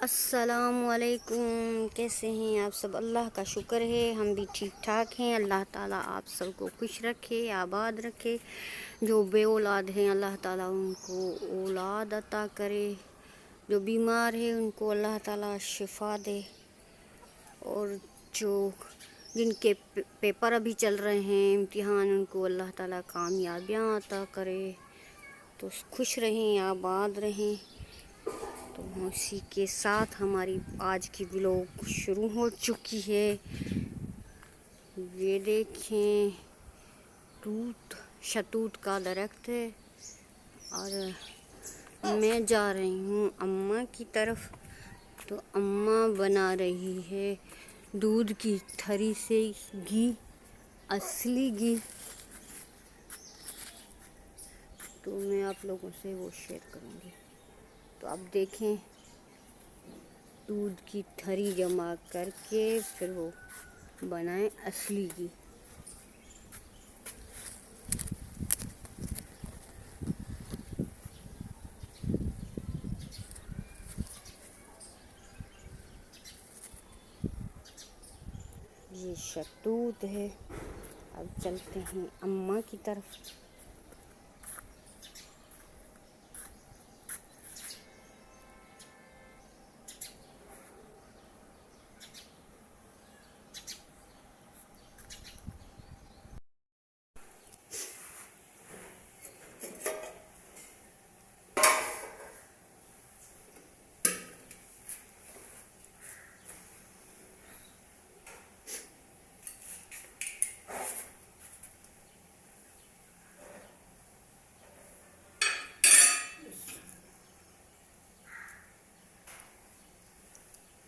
अस्सलामुअलैकुम। कैसे हैं आप सब? अल्लाह का शुक्र है हम भी ठीक ठाक हैं। अल्लाह ताला आप सबको खुश रखे, आबाद रखे। जो बे औलाद हैं अल्लाह ताला उनको औलाद अता करे। जो बीमार है उनको अल्लाह ताला शिफा दे। और जो जिनके पेपर अभी चल रहे हैं, इम्तिहान, उनको अल्लाह ताला कामयाबियाँ अता करे। तो खुश रहें, आबाद रहें। तो उसी के साथ हमारी आज की व्लॉग शुरू हो चुकी है। ये देखें, शतूत का दरख्त है और मैं जा रही हूँ अम्मा की तरफ। तो अम्मा बना रही है दूध की थरी से घी, असली घी। तो मैं आप लोगों से वो शेयर करूँगी। तो आप देखें, दूध की थरी जमा करके फिर वो बनाएं असली घी। ये शतूत है। अब चलते हैं अम्मा की तरफ।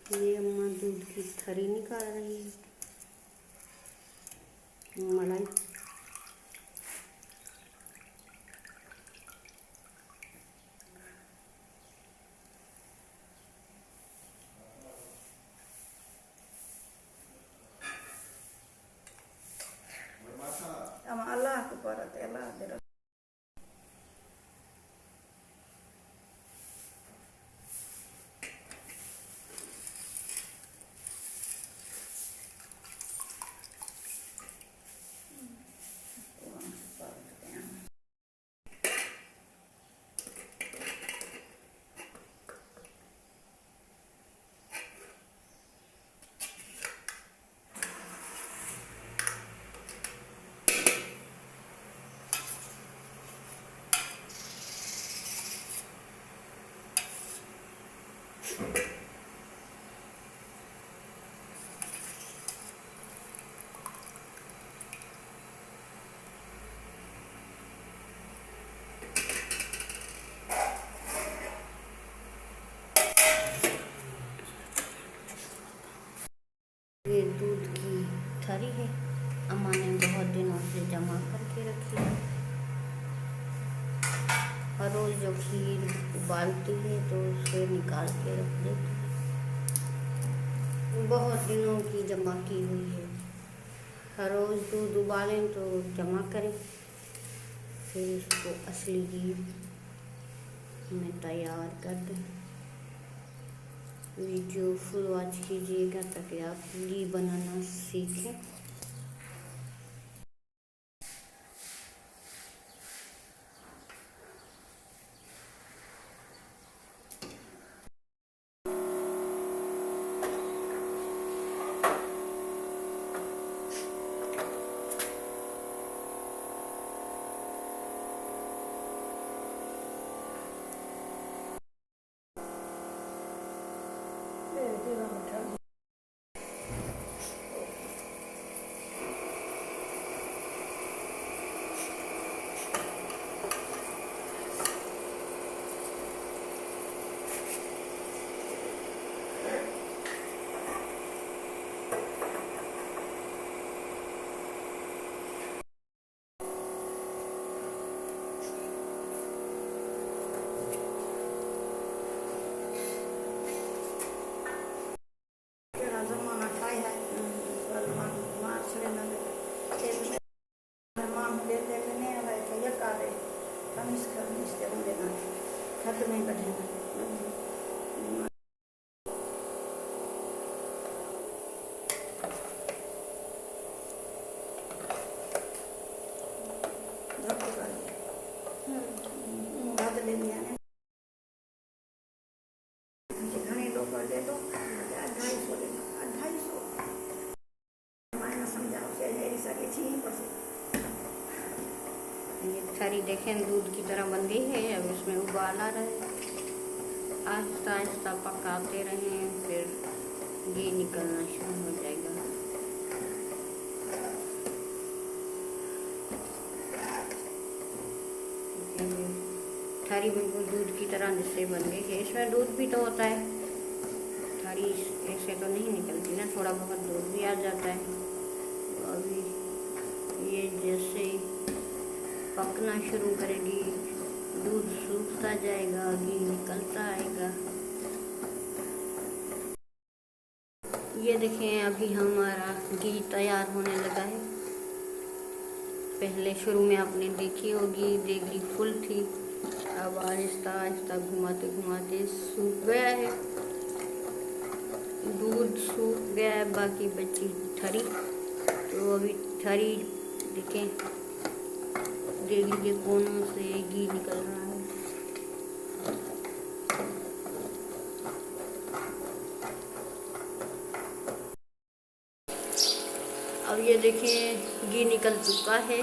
ये अम्मा दूध की थरी निकाल रही है, मलाई। Allah ku parat Allah. ये दूध की थरी है, अम्मा ने बहुत दिनों से जमा करके रखी है। हर रोज़ जो खीर उबालती है तो उसे निकाल के रख देती है। बहुत दिनों की जमा की हुई है। हर रोज़ दूध उबालें तो जमा करें, फिर इसको असली घी में तैयार कर दें। वीडियो फुल वॉच कीजिएगा ताकि आप घी बनाना सीखें। Kami sekarang istilah dengan kata mereka dengan हमारी देखें दूध की तरह बन गई है। अब इसमें उबाल आ रहा है, आहिस्ता आहिस्ता पकाते रहें, फिर घी निकलना शुरू हो जाएगा। थारी बिल्कुल दूध की तरह जिससे बन गई है। इसमें दूध भी तो होता है, थारी ऐसे तो नहीं निकलती ना, थोड़ा बहुत दूध भी आ जाता है। तो अभी ये जैसे पकना शुरू करेगी, दूध सूखता जाएगा, घी निकलता आएगा। ये देखें अभी हमारा घी तैयार होने लगा है। पहले शुरू में आपने देखी होगी देगली फुल थी, अब आहिस्ता आहिस्ता घुमाते घुमाते सूख गया है, दूध सूख गया है, बाकी बची ठरी। तो अभी ठरी देखें देगली के कोनों से घी निकल रहा है। अब ये देखें घी निकल चुका है।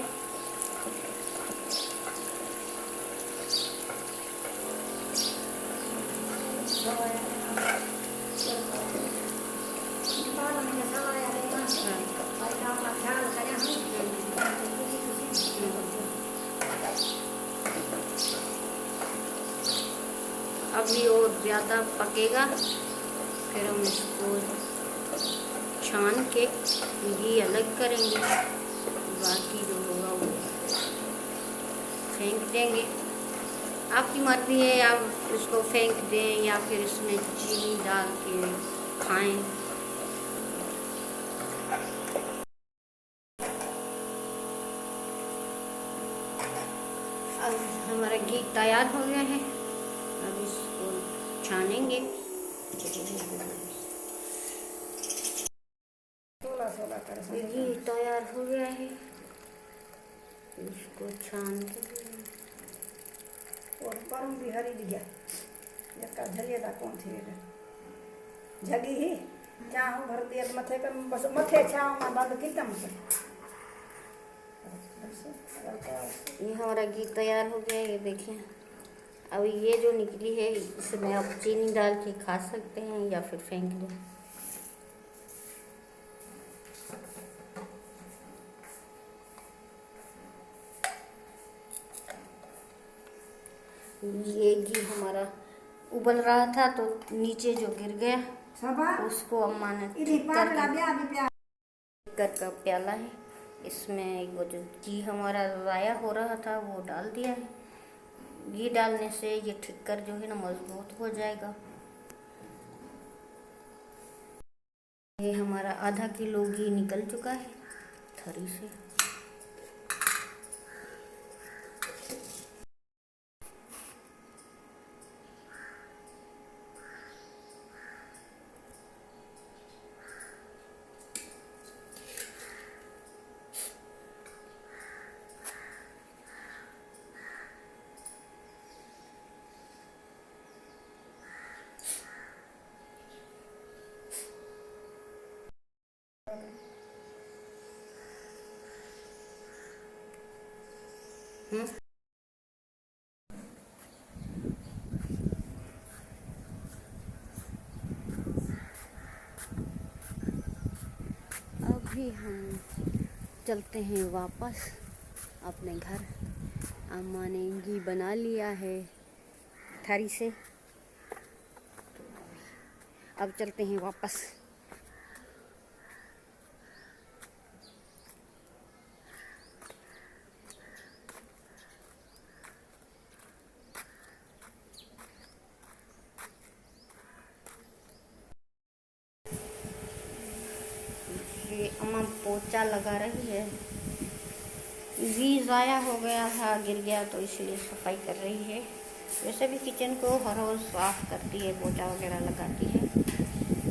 अभी और ज़्यादा पकेगा, फिर हम इसको छान के घी अलग करेंगे, बाकी जो होगा वो फेंक देंगे। आपकी मर्जी है, आप इसको फेंक दें या फिर इसमें चीनी डाल के खाएं। अब हमारा घी तैयार हो गया है, अब इसको छानेंगे। घी तैयार हो गया है, इसको छान के और परम भी हरी दिया का झलिए दा कौन थी जगी ही चाहूं भर दिया मथे कर बस मथे छाव में बंद की तम से। ये हमारा घी तैयार हो गया है, ये देखिए। अब ये जो निकली है इसमें आप चीनी डाल के खा सकते हैं या फिर फेंक दो। ये घी हमारा उबल रहा था तो नीचे जो गिर गया उसको अम्मा ने का प्याला है, इसमें वो जो घी हमारा ज़ाया हो रहा था वो डाल दिया है। घी डालने से ये ठिक्कर जो है ना मजबूत हो जाएगा। ये हमारा आधा किलो घी निकल चुका है थरी से। अभी हम चलते हैं वापस अपने घर। अम्मा ने घी बना लिया है थारी से, अब चलते हैं वापस। ये अम्मा पोछा लगा रही है, घी ज़ाया हो गया था, गिर गया तो इसलिए सफाई कर रही है। वैसे भी किचन को हर रोज़ साफ़ करती है, पोछा वगैरह लगाती है,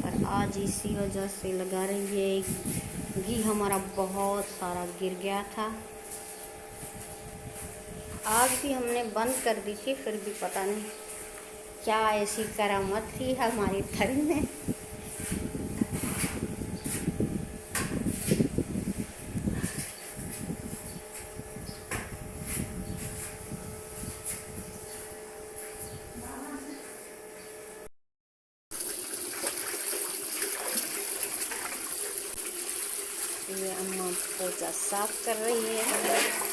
पर आज इसी वजह से लगा रही है। घी हमारा बहुत सारा गिर गया था, आज भी हमने बंद कर दी थी, फिर भी पता नहीं क्या ऐसी करामत थी हमारी थाली में। बच्चा साफ कर रही है।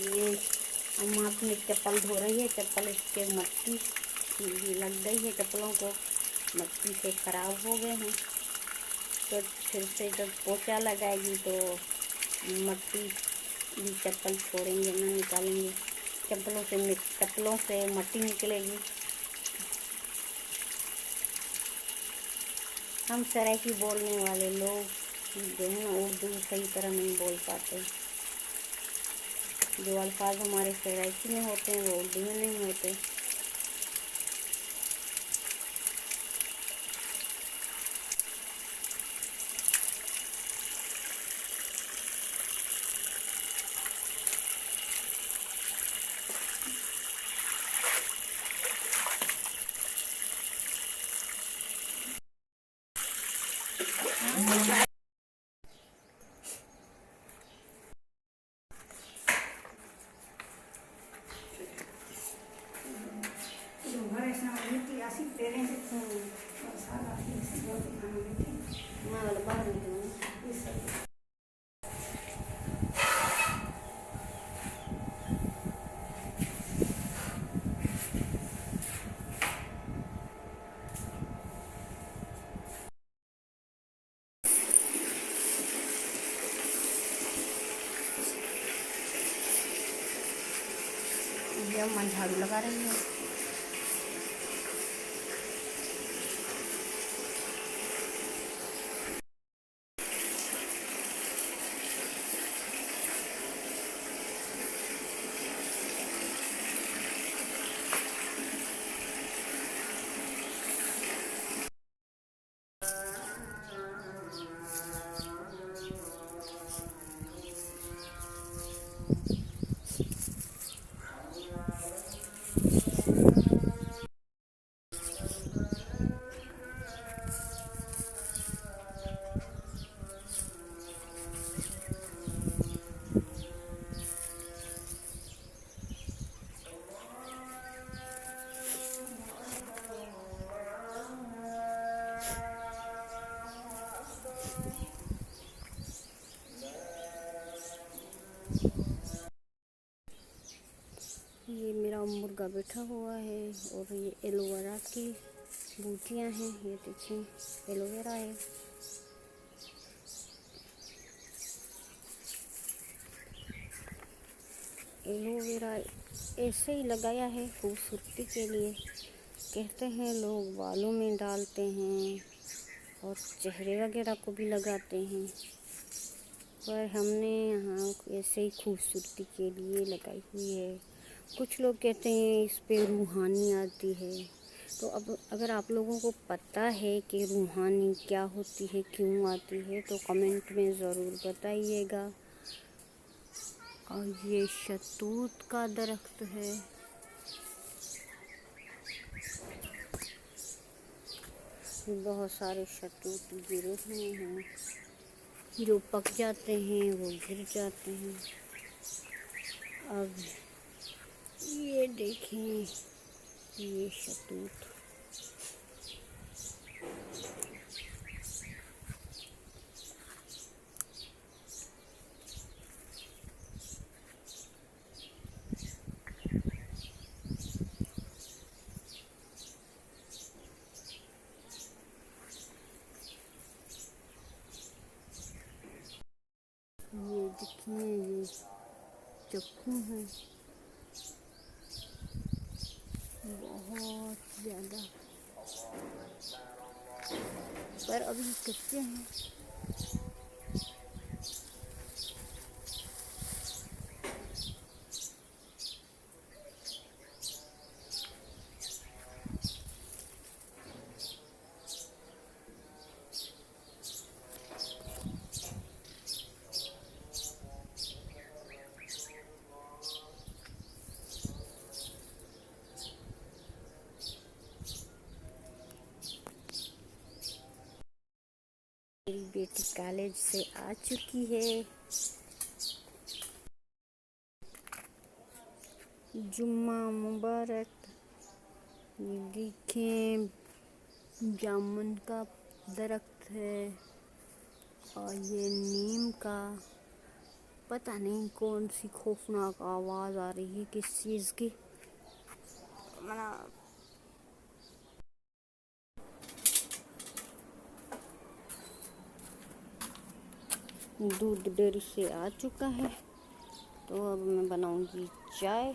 ये अम्मा अपनी चप्पल धो रही है। चप्पल इसके मट्टी लग गई है, चप्पलों को मट्टी से खराब हो गए हैं। तो फिर से जब पोछा लगाएगी तो मट्टी भी चप्पल छोड़ेंगे ना, निकालेंगे। चप्पलों से मट्टी निकलेगी। हम सराइकी बोलने वाले लोग जो है ना, उर्दू सही तरह नहीं बोल पाते। जो अल्फाज हमारे सराइकी में होते हैं वो उर्दू में नहीं होते। ये अम्मा झाड़ू लगा रही है। ये मेरा मुर्गा बैठा हुआ है और ये एलोवेरा की बूटियां हैं। ये देखिए एलोवेरा है। एलोवेरा ऐसे ही लगाया है खूबसूरती के लिए। कहते हैं लोग बालों में डालते हैं और चेहरे वगैरह को भी लगाते हैं, पर हमने यहाँ ऐसे ही खूबसूरती के लिए लगाई हुई है। कुछ लोग कहते हैं इस पे रूहानी आती है। तो अब अगर आप लोगों को पता है कि रूहानी क्या होती है, क्यों आती है, तो कमेंट में ज़रूर बताइएगा। और ये शहतूत का दरख्त है। बहुत सारे शहतूत गिरे हुए हैं, जो पक जाते हैं वो गिर जाते हैं। अब ये देखें, ये शहतूत ये देखिए, ये चक्कू है, बहुत ज़्यादा, पर अभी कच्चे हैं। कॉलेज से आ चुकी है। जुम्मा मुबारक। ये देखें, जामुन का दरख्त है और ये नीम का। पता नहीं कौन सी खौफनाक आवाज़ आ रही है किस चीज़ की। दूध डेयरी से आ चुका है, तो अब मैं बनाऊंगी चाय।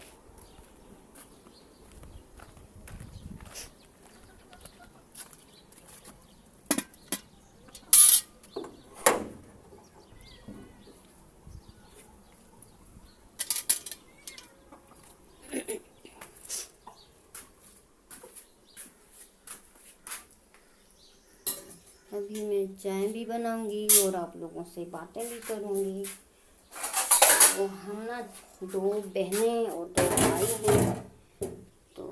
अभी मैं चाय भी बनाऊंगी और आप लोगों से बातें भी करूंगी। वो हम ना 2 बहनें और 2 भाई हैं, तो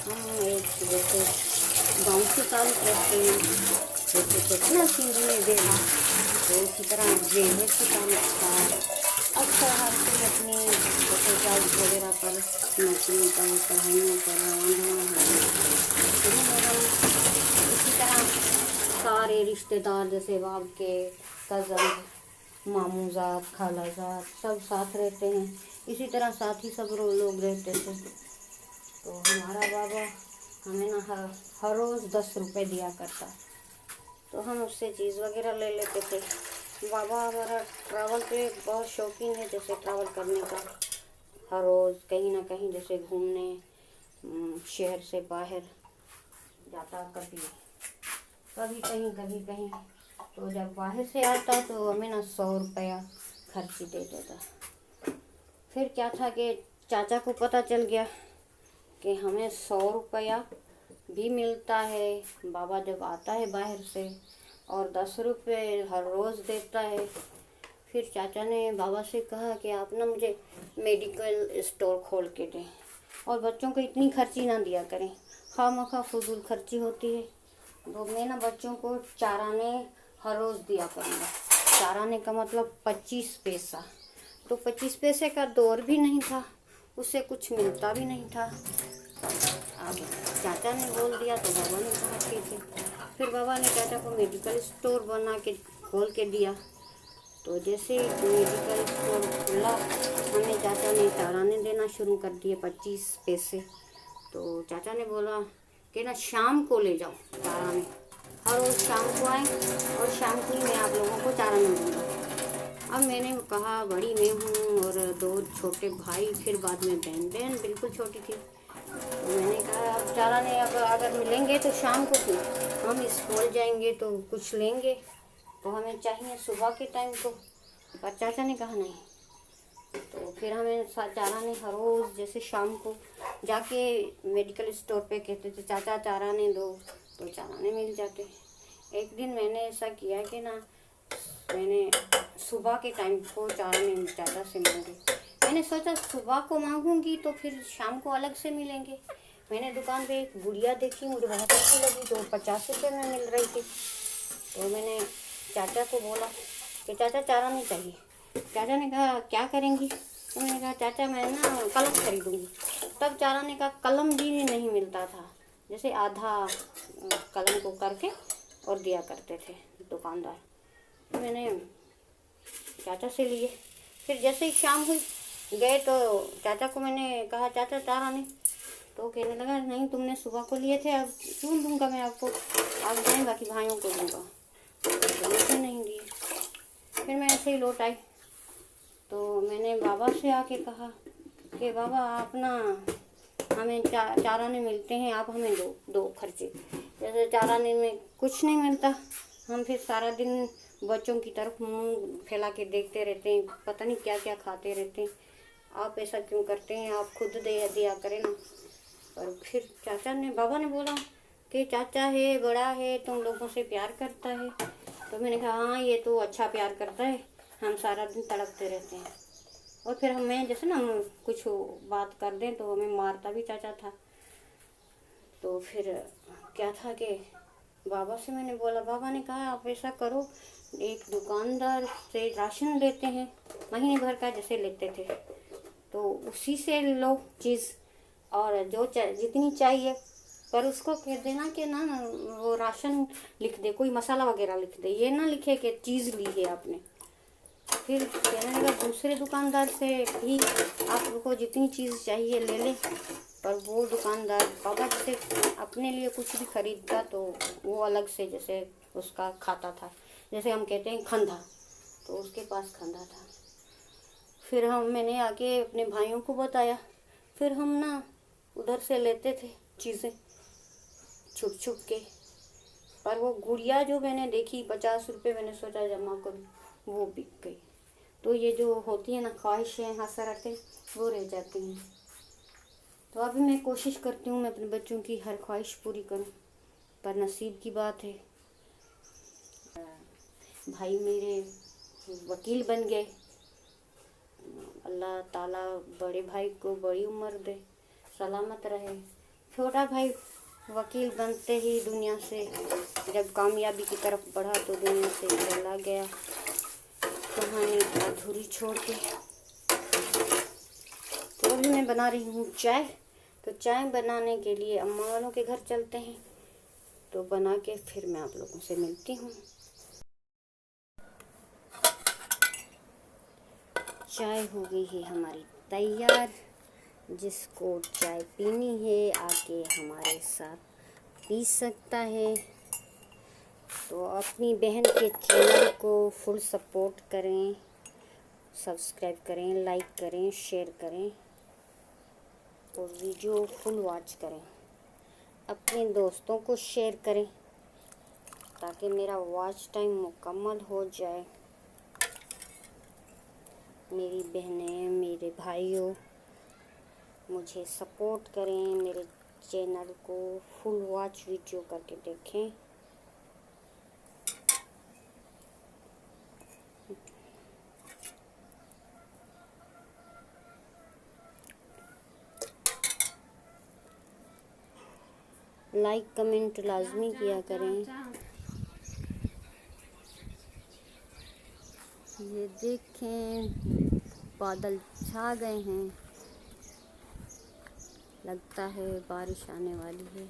हम एक जैसे गाँव से काम करते हैं, जैसे कहते ना सिंधी में बेला, तो इसी तरह बेले से काम करता है। अक्सर हम अपनी जैसे जॉब वगैरह पर, नौकरियों पर, पढ़ाइयों पर, इसी तरह सारे रिश्तेदार जैसे बाप के कज़न, मामूजात, खालाजात सब साथ रहते हैं। इसी तरह साथ ही सब लोग रहते थे। तो हमारा बाबा हमें ना हर रोज़ 10 रुपए दिया करता, तो हम उससे चीज़ वगैरह ले लेते थे। बाबा हमारा ट्रैवल पे बहुत शौकीन है, जैसे ट्रैवल करने का। हर रोज़ कहीं ना कहीं जैसे घूमने शहर से बाहर जाता, कभी कहीं। तो जब बाहर से आता तो हमें ना 100 रुपया खर्ची दे देता। फिर क्या था कि चाचा को पता चल गया कि हमें 100 रुपया भी मिलता है, बाबा जब आता है बाहर से, और 10 रुपये हर रोज़ देता है। फिर चाचा ने बाबा से कहा कि आप ना मुझे मेडिकल स्टोर खोल के दें और बच्चों को इतनी खर्ची ना दिया करें, खामखा फजूल खर्ची होती है। तो मैं ना बच्चों को चाराने हर रोज़ दिया करूँगा। चाराने का मतलब 25 पैसा। तो 25 पैसे का दौर भी नहीं था, उससे कुछ मिलता भी नहीं था। अब चाचा ने बोल दिया तो बाबा ने कहा ठीक है। फिर बाबा ने चाचा को मेडिकल स्टोर बना के खोल के दिया। तो जैसे मेडिकल स्टोर खुला, हमें चाचा ने चाराने देना शुरू कर दिए 25 पैसे। तो चाचा ने बोला कि ना शाम को ले जाओ चाराने, हर रोज़ शाम को आए और शाम को ही मैं आप लोगों को चाराने दूँगा। अब मैंने कहा बड़ी मैं हूँ और 2 छोटे भाई, फिर बाद में बहन बिल्कुल छोटी थी। तो मैंने कहा अब चाराने अगर मिलेंगे तो शाम को क्यों, हम स्कूल जाएंगे तो कुछ लेंगे, तो हमें चाहिए सुबह के टाइम को। पर चाचा ने कहा नहीं। तो फिर हमें चाराने हर रोज़ जैसे शाम को जाके मेडिकल स्टोर पे कहते थे चाचा चाराने दो, तो चाराने मिल जाते। एक दिन मैंने ऐसा किया कि ना मैंने सुबह के टाइम को चाराने चाचा से मांगे। मैंने सोचा सुबह को मांगूंगी तो फिर शाम को अलग से मिलेंगे। मैंने दुकान पे एक गुड़िया देखी, मुझे बहुत अच्छी लगी, तो 50 रुपये में मिल रही थी। तो मैंने चाचा को बोला कि चाचा चाराने चाहिए। चाचा ने कहा क्या करेंगी? तो मैंने कहा चाचा मैं ना कलम खरीदूँगी। तब चाराने का कलम भी नहीं मिलता था, जैसे आधा कलम को करके और दिया करते थे दुकानदार। तो मैंने चाचा से लिए। फिर जैसे ही शाम हुई गए तो चाचा को मैंने कहा चाचा चाराने, तो कहने लगा नहीं तुमने सुबह को लिए थे, अब क्यों दूँगा मैं आपको, आप जाएँ बाकी भाइयों को दूँगा। तो मुझे नहीं दिए। फिर मैं ऐसे ही लौट आई। तो मैंने बाबा से आके कहा कि बाबा आप ना हमें चाराने मिलते हैं, आप हमें दो खर्चे। जैसे चाराने में कुछ नहीं मिलता, हम फिर सारा दिन बच्चों की तरफ मुंह फैला के देखते रहते हैं, पता नहीं क्या क्या खाते रहते हैं। आप ऐसा क्यों करते हैं, आप खुद दे दिया करें ना। और फिर बाबा ने बोला कि चाचा है, बड़ा है, तुम लोगों से प्यार करता है। तो मैंने कहा हाँ ये तो अच्छा प्यार करता है, हम सारा दिन तड़पते रहते हैं। और फिर हमें जैसे ना हम कुछ बात कर दें तो हमें मारता भी चाचा था। तो फिर क्या था कि बाबा से मैंने बोला, बाबा ने कहा आप ऐसा करो, एक दुकानदार से राशन लेते हैं महीने भर का जैसे लेते थे, तो उसी से लो चीज़, और जो जितनी चाहिए, पर उसको कह देना कि ना वो राशन लिख दे, कोई मसाला वगैरह लिख दे, ये ना लिखे कि चीज़ ली है आपने। फिर कहने लगा दूसरे दुकानदार से भी आपको जितनी चीज़ चाहिए ले ले, पर वो दुकानदार बाबा जैसे अपने लिए कुछ भी खरीदता तो वो अलग से जैसे उसका खाता था, जैसे हम कहते हैं खंधा, तो उसके पास खंधा था। फिर मैंने आके अपने भाइयों को बताया, फिर हम ना उधर से लेते थे चीज़ें छुप छुप के, पर वो गुड़िया जो मैंने देखी 50 रुपये मैंने सोचा जमा करूँ, वो बिक गई। तो ये जो होती है ना ख्वाहिशें, हसरतें, वो रह जाती हैं। तो अभी मैं कोशिश करती हूँ मैं अपने बच्चों की हर ख्वाहिश पूरी करूँ, पर नसीब की बात है। भाई मेरे वकील बन गए, अल्लाह ताला बड़े भाई को बड़ी उम्र दे, सलामत रहे। छोटा भाई वकील बनते ही दुनिया से जब कामयाबी की तरफ बढ़ा तो दुनिया से चला गया, कहानी अधूरी छोड़ के। तो अभी मैं बना रही हूँ चाय, तो चाय बनाने के लिए अम्मा वालों के घर चलते हैं, तो बना के फिर मैं आप लोगों से मिलती हूँ। चाय हो गई है हमारी तैयार, जिसको चाय पीनी है आके हमारे साथ पी सकता है। तो अपनी बहन के चैनल को फुल सपोर्ट करें, सब्सक्राइब करें, लाइक करें, शेयर करें और वीडियो फुल वॉच करें। अपने दोस्तों को शेयर करें ताकि मेरा वॉच टाइम मुकम्मल हो जाए। मेरी बहनें, मेरे भाइयों, मुझे सपोर्ट करें, मेरे चैनल को फुल वॉच वीडियो करके देखें। लाइक कमेंट लाजमी किया करें। ये देखें बादल छा गए हैं, लगता है बारिश आने वाली है।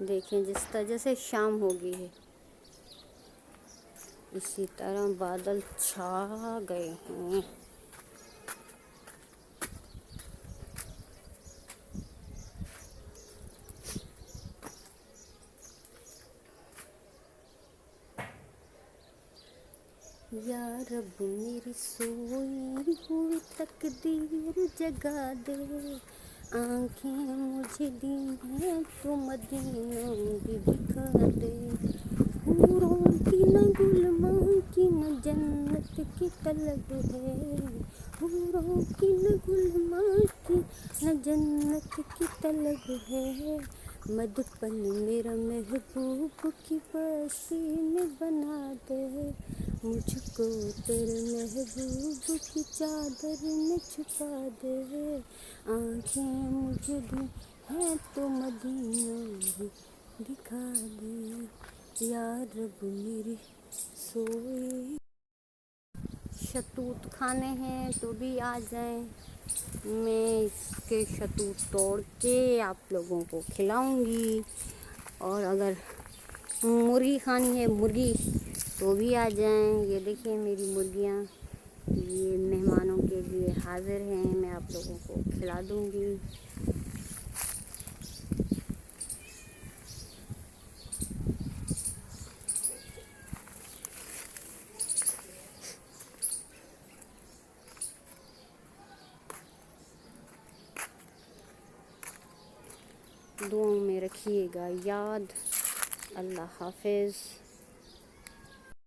देखें जिस तरह से शाम हो गई है इसी तरह बादल छा गए हैं। या रब मेरी सोई हुई तकदीर जगा दे, आंखें मुझे दी हैं तो मदीना भी दिखा दे। हूरों की न गुलमां की न जन्नत की तलब है, हूरों की न गुलमां की न जन्नत की तलब है। मधुपन मेरा महबूब की बस्ती में बना दे, मुझको तेरे महबूब की चादर में छुपा दे। आँखें मुझे दी हैं तो मदीना भी दिखा दे। यार रब मेरी सोई। शतूत खाने हैं तो भी आ जाएं, मैं इसके शतूत तोड़ के आप लोगों को खिलाऊंगी। और अगर मुर्गी खानी है मुर्गी तो भी आ जाएं। ये देखिए मेरी मुर्गियाँ, ये मेहमानों के लिए हाजिर हैं, मैं आप लोगों को खिला दूंगी। दुआओं में रखिएगा याद। अल्लाह हाफिज़।